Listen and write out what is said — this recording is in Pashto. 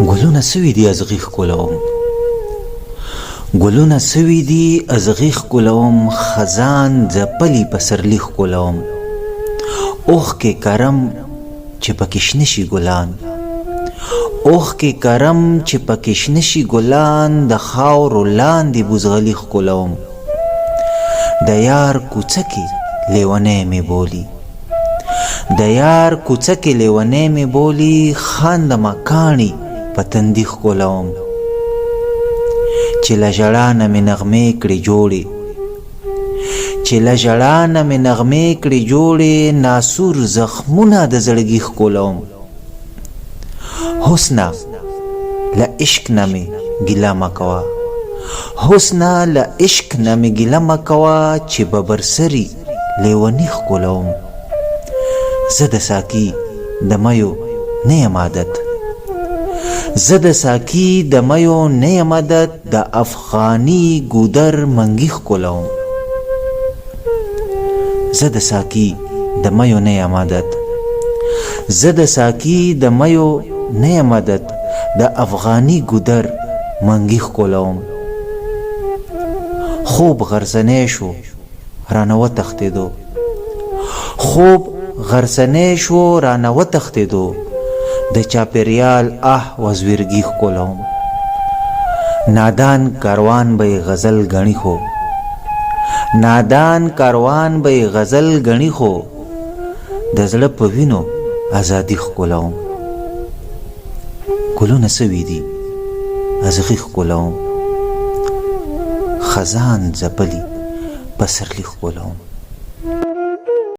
گلونه سوي دي ازغي ښکلوم، گلونه سوي دي ازغي ښکلوم، خزان ځپلي پسرلي ښکلوم. اوښکې کرم چې پکې شنه شي ګلان، اوښکې کرم چې پکې شنه شي ګلان، د خاورو لاندې بوزغلي ښکلوم. د یار کوڅه کې لیونی مې بولي، د یار کوڅه کې لیونی مې بولي، خاندمه کاڼي په تندي ښکلوم. چې له ژړا نه مې نغمې کړې جوړې، چې له ژړا نه مې نغمې کړې جوړې، ناسور زخمونه د زړګي ښکلوم. حسنه له عشق نه مې ګیله مه کوه، حسنه له عشق نه مې ګیله مه کوه، چې ببرسري لیوني ښکلوم. زه د ساقي د میو نه یم عادت، زه د ساقي د میو نه یم عادت، د افغاني ګودر منګي ښکلوم. زه د ساقي د میو نه یم عادت، زه د ساقي د میو نه یم عادت، د افغاني ګودر منګي ښکلوم. خوب غرڅنی شو رانه وتښتېدو، خوب غرڅنی شو رانه وتښتېدو، د چاپېریال وزویرګي ښکلوم. نادان کاروان به یې غزل ګڼي خو، نادان کاروان به یې غزل ګڼي خو، د زړه په وینو ازادي ښکلوم. ګلونه سوي دي ازغي ښکلوم، خزان ځپلي پسرلي ښکلوم.